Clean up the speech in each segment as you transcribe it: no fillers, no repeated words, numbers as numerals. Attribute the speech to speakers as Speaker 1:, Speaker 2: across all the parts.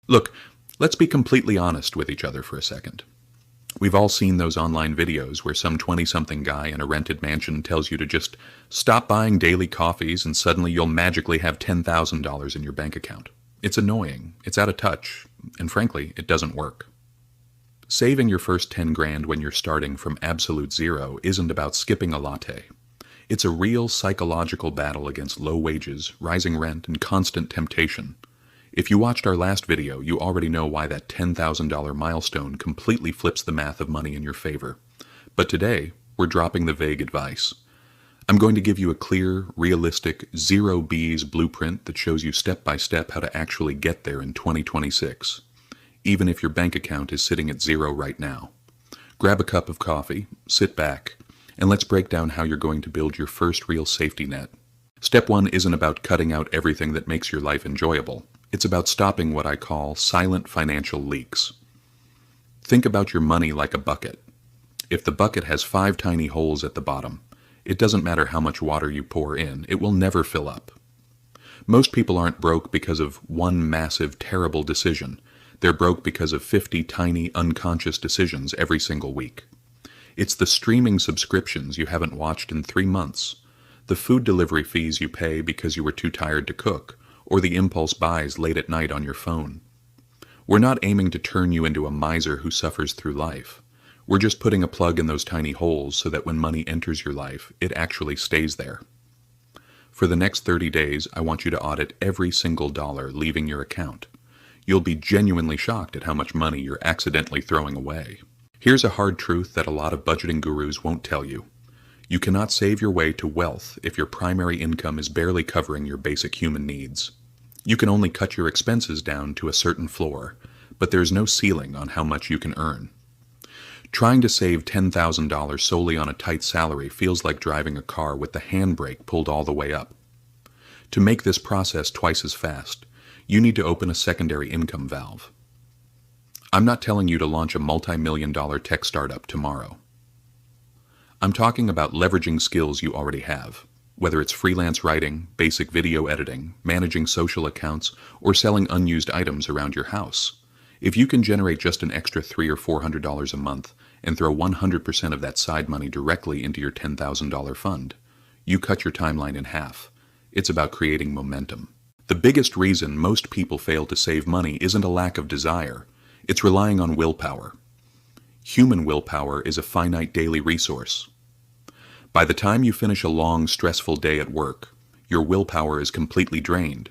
Speaker 1: Look, let's be completely honest with each other for a second. We've all seen those online videos where some 20-something guy in a rented mansion tells you to just stop buying daily coffees and suddenly you'll magically have $10,000 in your bank account. It's annoying, it's out of touch, and frankly, it doesn't work. Saving your first 10 grand when you're starting from absolute zero isn't about skipping a latte. It's a real psychological battle against low wages, rising rent, and constant temptation. If you watched our last video, you already know why that $10,000 milestone completely flips the math of money in your favor. But today, we're dropping the vague advice. I'm going to give you a clear, realistic, zero Bs blueprint that shows you step by step how to actually get there in 2026, even if your bank account is sitting at zero right now. Grab a cup of coffee, sit back, and let's break down how you're going to build your first real safety net. Step 1 isn't about cutting out everything that makes your life enjoyable. It's about stopping what I call silent financial leaks. Think about your money like a bucket. If the bucket has 5 tiny holes at the bottom, it doesn't matter how much water you pour in, it will never fill up. Most people aren't broke because of one massive, terrible decision. They're broke because of 50 tiny, unconscious decisions every single week. It's the streaming subscriptions you haven't watched in 3 months, the food delivery fees you pay because you were too tired to cook, or the impulse buys late at night on your phone. We're not aiming to turn you into a miser who suffers through life. We're just putting a plug in those tiny holes so that when money enters your life, it actually stays there. For the next 30 days, I want you to audit every single dollar leaving your account. You'll be genuinely shocked at how much money you're accidentally throwing away. Here's a hard truth that a lot of budgeting gurus won't tell you. You cannot save your way to wealth if your primary income is barely covering your basic human needs. You can only cut your expenses down to a certain floor, but there's no ceiling on how much you can earn. Trying to save $10,000 solely on a tight salary feels like driving a car with the handbrake pulled all the way up. To make this process twice as fast, you need to open a secondary income valve. I'm not telling you to launch a multi-million-dollar tech startup tomorrow. I'm talking about leveraging skills you already have, whether it's freelance writing, basic video editing, managing social accounts, or selling unused items around your house. If you can generate just an extra $300 or $400 a month and throw 100% of that side money directly into your $10,000 fund, you cut your timeline in half. It's about creating momentum. The biggest reason most people fail to save money isn't a lack of desire. It's relying on willpower. Human willpower is a finite daily resource. By the time you finish a long, stressful day at work, your willpower is completely drained.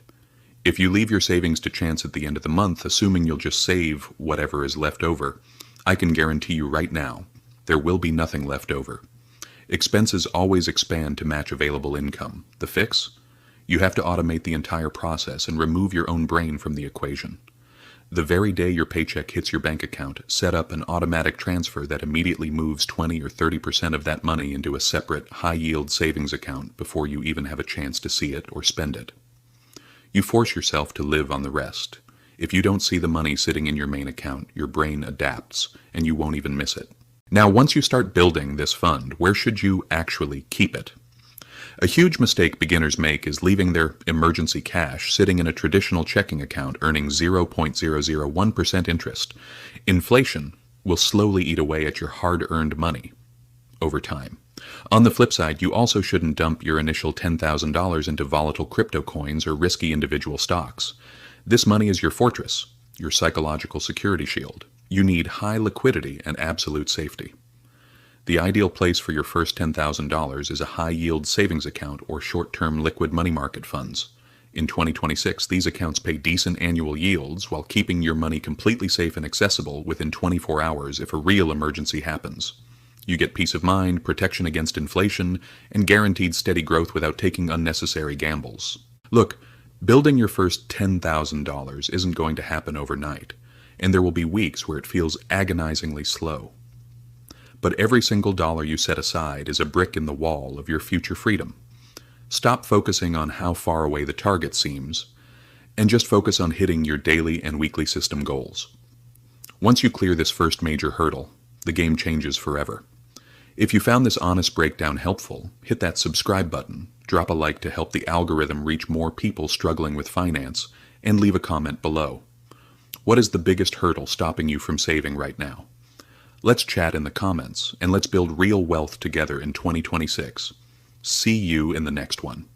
Speaker 1: If you leave your savings to chance at the end of the month, assuming you'll just save whatever is left over, I can guarantee you right now, there will be nothing left over. Expenses always expand to match available income. The fix? You have to automate the entire process and remove your own brain from the equation. The very day your paycheck hits your bank account, set up an automatic transfer that immediately moves 20 or 30% of that money into a separate, high-yield savings account before you even have a chance to see it or spend it. You force yourself to live on the rest. If you don't see the money sitting in your main account, your brain adapts, and you won't even miss it. Now, once you start building this fund, where should you actually keep it? A huge mistake beginners make is leaving their emergency cash sitting in a traditional checking account earning 0.001% interest. Inflation will slowly eat away at your hard-earned money over time. On the flip side, you also shouldn't dump your initial $10,000 into volatile crypto coins or risky individual stocks. This money is your fortress, your psychological security shield. You need high liquidity and absolute safety. The ideal place for your first $10,000 is a high-yield savings account or short-term liquid money market funds. In 2026, these accounts pay decent annual yields while keeping your money completely safe and accessible within 24 hours if a real emergency happens. You get peace of mind, protection against inflation, and guaranteed steady growth without taking unnecessary gambles. Look, building your first $10,000 isn't going to happen overnight, and there will be weeks where it feels agonizingly slow. But every single dollar you set aside is a brick in the wall of your future freedom. Stop focusing on how far away the target seems, and just focus on hitting your daily and weekly system goals. Once you clear this first major hurdle, the game changes forever. If you found this honest breakdown helpful, hit that subscribe button, drop a like to help the algorithm reach more people struggling with finance, and leave a comment below. What is the biggest hurdle stopping you from saving right now? Let's chat in the comments, and let's build real wealth together in 2026. See you in the next one.